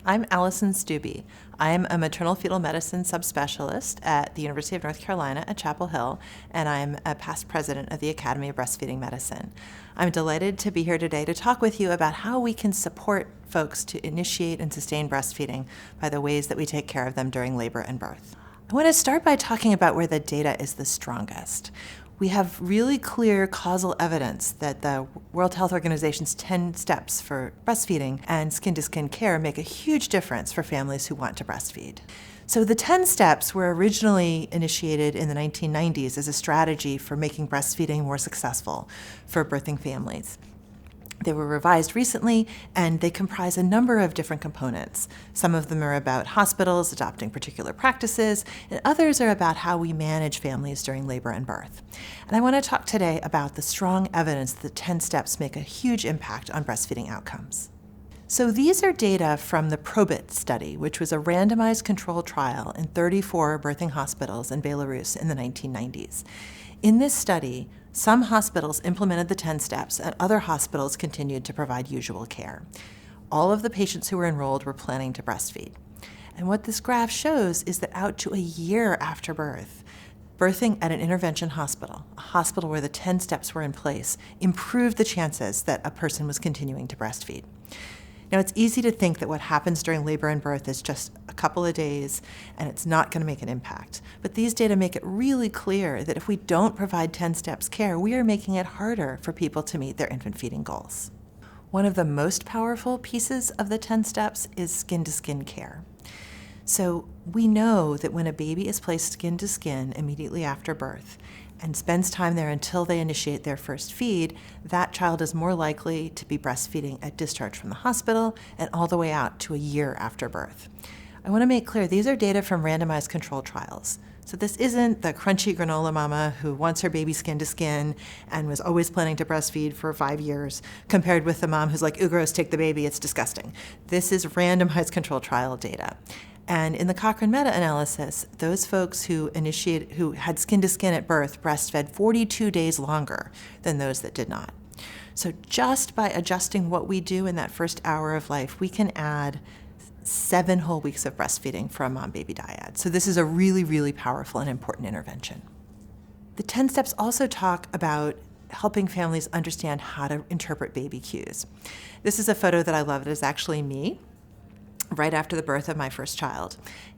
I'm Allison Stuebe. I am a maternal fetal medicine subspecialist at the University of North Carolina at Chapel Hill, and I'm a past president of the Academy of Breastfeeding Medicine. I'm delighted to be here today to talk with you about how we can support folks to initiate and sustain breastfeeding by the ways that we take care of them during labor and birth. I want to start by talking about where the data is the strongest. We have really clear causal evidence that the World Health Organization's 10 steps for breastfeeding and skin-to-skin care make a huge difference for families who want to breastfeed. So the 10 steps were originally initiated in the 1990s as a strategy for making breastfeeding more successful for birthing families. They were revised recently, and they comprise a number of different components. Some of them are about hospitals adopting particular practices, and others are about how we manage families during labor and birth. And I want to talk today about the strong evidence that the 10 steps make a huge impact on breastfeeding outcomes. So these are data from the PROBIT study, which was a randomized controlled trial in 34 birthing hospitals in Belarus in the 1990s. In this study, some hospitals implemented the 10 steps and other hospitals continued to provide usual care. All of the patients who were enrolled were planning to breastfeed. And what this graph shows is that out to a year after birth, birthing at an intervention hospital, a hospital where the 10 steps were in place, improved the chances that a person was continuing to breastfeed. Now, it's easy to think that what happens during labor and birth is just a couple of days and it's not going to make an impact. But these data make it really clear that if we don't provide 10 steps care, we are making it harder for people to meet their infant feeding goals. One of the most powerful pieces of the 10 steps is skin-to-skin care. So we know that when a baby is placed skin to skin immediately after birth and spends time there until they initiate their first feed, that child is more likely to be breastfeeding at discharge from the hospital and all the way out to a year after birth. I want to make clear these are data from randomized controlled trials. So this isn't the crunchy granola mama who wants her baby skin to skin and was always planning to breastfeed for 5 years, compared with the mom who's like, ooh, gross, take the baby, it's disgusting. This is randomized controlled trial data. And in the Cochrane meta-analysis, those folks who had skin-to-skin at birth breastfed 42 days longer than those that did not. So just by adjusting what we do in that first hour of life, we can add 7 whole weeks of breastfeeding for a mom-baby dyad. So this is a really, really powerful and important intervention. The 10 steps also talk about helping families understand how to interpret baby cues. This is a photo that I love. It is actually me right after the birth of my first child.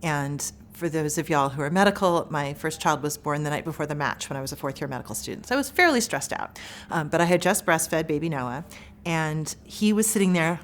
And for those of y'all who are medical, my first child was born the night before the match when I was a fourth-year medical student. So I was fairly stressed out. But I had just breastfed baby Noah, and he was sitting there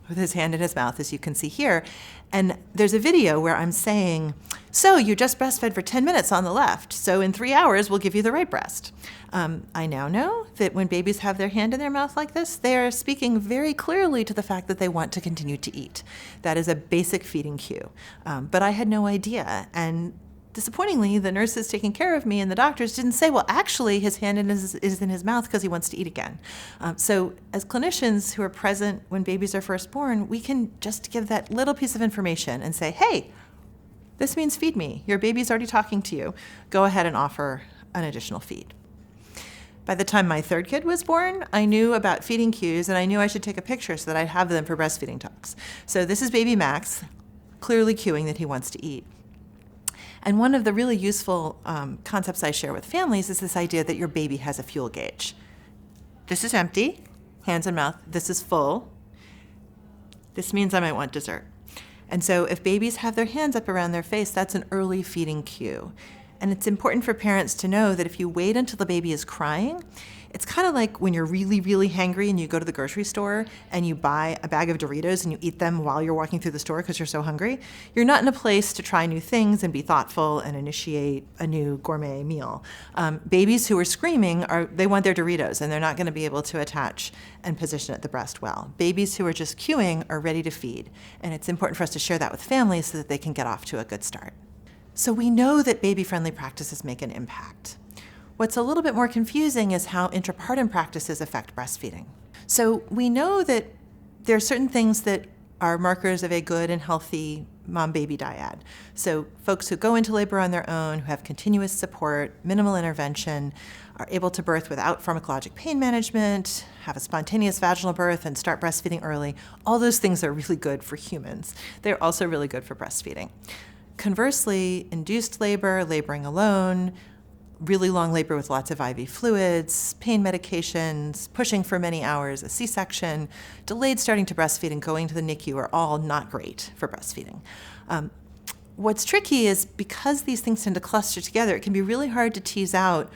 with his hand in his mouth, as you can see here. And there's a video where I'm saying, so you just breastfed for 10 minutes on the left, so in 3 hours we'll give you the right breast. I now know that when babies have their hand in their mouth like this, they are speaking very clearly to the fact that they want to continue to eat. That is a basic feeding cue. But I had no idea. And disappointingly, the nurses taking care of me and the doctors didn't say, well, actually, his hand is in his mouth because he wants to eat again. So as clinicians who are present when babies are first born, we can just give that little piece of information and say, hey, this means feed me. Your baby's already talking to you. Go ahead and offer an additional feed. By the time my third kid was born, I knew about feeding cues, and I knew I should take a picture so that I'd have them for breastfeeding talks. So this is baby Max, clearly cueing that he wants to eat. And one of the really useful concepts I share with families is this idea that your baby has a fuel gauge. This is empty, hands and mouth. This is full. This means I might want dessert. And so if babies have their hands up around their face, that's an early feeding cue. And it's important for parents to know that if you wait until the baby is crying, it's kind of like when you're really, really hangry and you go to the grocery store and you buy a bag of Doritos and you eat them while you're walking through the store because you're so hungry. You're not in a place to try new things and be thoughtful and initiate a new gourmet meal. Babies who are screaming, they want their Doritos and they're not going to be able to attach and position at the breast well. Babies who are just cueing are ready to feed. And it's important for us to share that with families so that they can get off to a good start. So we know that baby-friendly practices make an impact. What's a little bit more confusing is how intrapartum practices affect breastfeeding. So we know that there are certain things that are markers of a good and healthy mom-baby dyad. So folks who go into labor on their own, who have continuous support, minimal intervention, are able to birth without pharmacologic pain management, have a spontaneous vaginal birth, and start breastfeeding early, all those things are really good for humans. They're also really good for breastfeeding. Conversely, induced labor, laboring alone, really long labor with lots of IV fluids, pain medications, pushing for many hours, a C-section, delayed starting to breastfeed, and going to the NICU are all not great for breastfeeding. What's tricky is because these things tend to cluster together, it can be really hard to tease out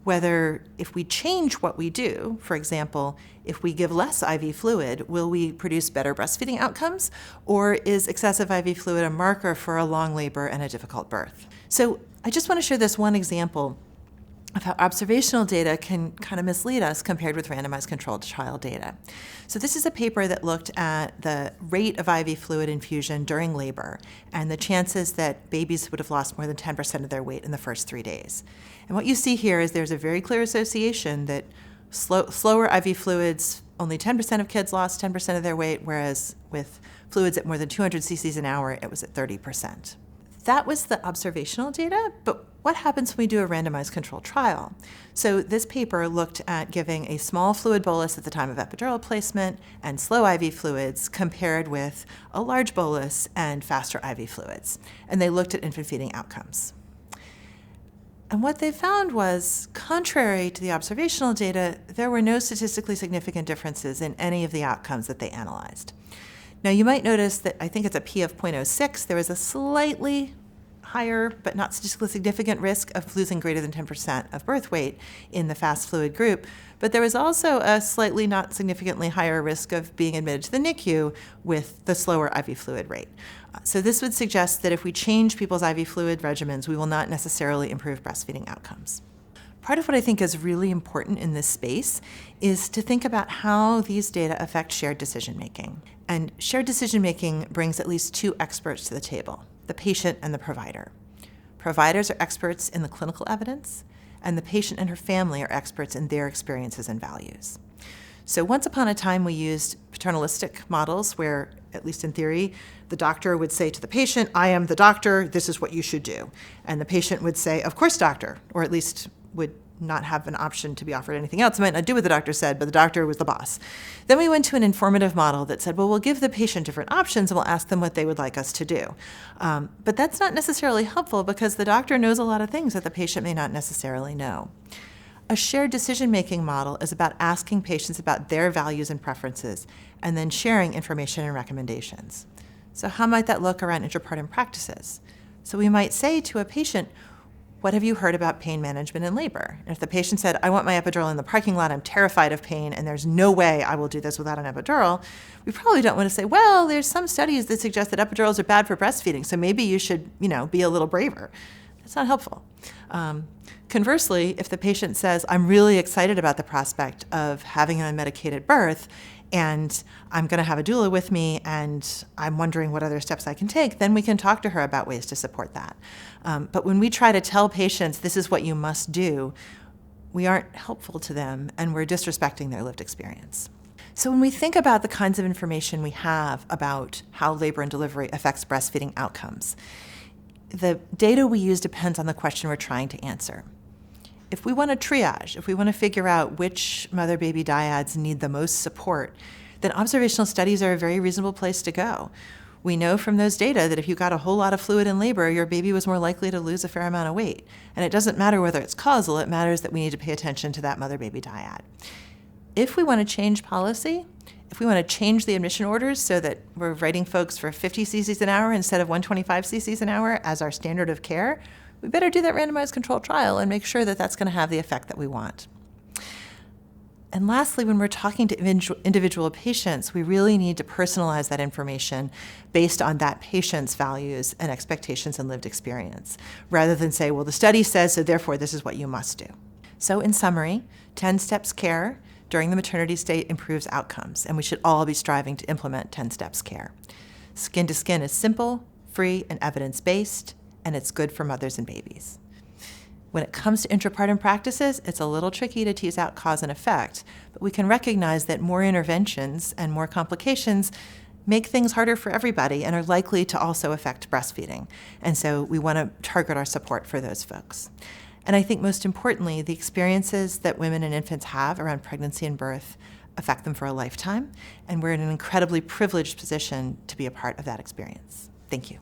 whether if we change what we do, for example, if we give less IV fluid, will we produce better breastfeeding outcomes? Or is excessive IV fluid a marker for a long labor and a difficult birth? So I just want to share this one example of how observational data can kind of mislead us compared with randomized controlled trial data. So this is a paper that looked at the rate of IV fluid infusion during labor and the chances that babies would have lost more than 10% of their weight in the first 3 days. And what you see here is there's a very clear association that slower IV fluids, only 10% of kids lost 10% of their weight, whereas with fluids at more than 200 cc's an hour, it was at 30%. That was the observational data, but what happens when we do a randomized controlled trial? So this paper looked at giving a small fluid bolus at the time of epidural placement and slow IV fluids compared with a large bolus and faster IV fluids. And they looked at infant feeding outcomes. And what they found was, contrary to the observational data, there were no statistically significant differences in any of the outcomes that they analyzed. Now, you might notice that I think it's a P of 0.06. There was a slightly higher but not statistically significant risk of losing greater than 10% of birth weight in the fast fluid group, but there was also a slightly not significantly higher risk of being admitted to the NICU with the slower IV fluid rate. So this would suggest that if we change people's IV fluid regimens, we will not necessarily improve breastfeeding outcomes. Part of what I think is really important in this space is to think about how these data affect shared decision-making. And shared decision-making brings at least two experts to the table: the patient and the provider. Providers are experts in the clinical evidence, and the patient and her family are experts in their experiences and values. So once upon a time, we used paternalistic models where, at least in theory, the doctor would say to the patient, "I am the doctor, this is what you should do." And the patient would say, "Of course, doctor," or at least would not have an option to be offered anything else. It might not do what the doctor said, but the doctor was the boss. Then we went to an informative model that said, well, we'll give the patient different options and we'll ask them what they would like us to do. But that's not necessarily helpful because the doctor knows a lot of things that the patient may not necessarily know. A shared decision-making model is about asking patients about their values and preferences and then sharing information and recommendations. So how might that look around intrapartum practices? So we might say to a patient, what have you heard about pain management in labor? And if the patient said, I want my epidural in the parking lot, I'm terrified of pain, and there's no way I will do this without an epidural, we probably don't want to say, well, there's some studies that suggest that epidurals are bad for breastfeeding, so maybe you should, be a little braver. That's not helpful. Conversely, if the patient says, I'm really excited about the prospect of having an unmedicated birth, and I'm going to have a doula with me, and I'm wondering what other steps I can take, then we can talk to her about ways to support that. But when we try to tell patients this is what you must do, we aren't helpful to them, and we're disrespecting their lived experience. So when we think about the kinds of information we have about how labor and delivery affects breastfeeding outcomes, the data we use depends on the question we're trying to answer. If we want to triage, if we want to figure out which mother-baby dyads need the most support, then observational studies are a very reasonable place to go. We know from those data that if you got a whole lot of fluid in labor, your baby was more likely to lose a fair amount of weight. And it doesn't matter whether it's causal, it matters that we need to pay attention to that mother-baby dyad. If we want to change policy, if we want to change the admission orders so that we're writing folks for 50 cc's an hour instead of 125 cc's an hour as our standard of care, we better do that randomized controlled trial and make sure that that's going to have the effect that we want. And lastly, when we're talking to individual patients, we really need to personalize that information based on that patient's values and expectations and lived experience, rather than say, well, the study says, so therefore this is what you must do. So in summary, 10 steps care during the maternity state improves outcomes, and we should all be striving to implement 10 steps care. Skin to skin is simple, free, and evidence-based, and it's good for mothers and babies. When it comes to intrapartum practices, it's a little tricky to tease out cause and effect, but we can recognize that more interventions and more complications make things harder for everybody and are likely to also affect breastfeeding. And so we want to target our support for those folks. And I think most importantly, the experiences that women and infants have around pregnancy and birth affect them for a lifetime, and we're in an incredibly privileged position to be a part of that experience. Thank you.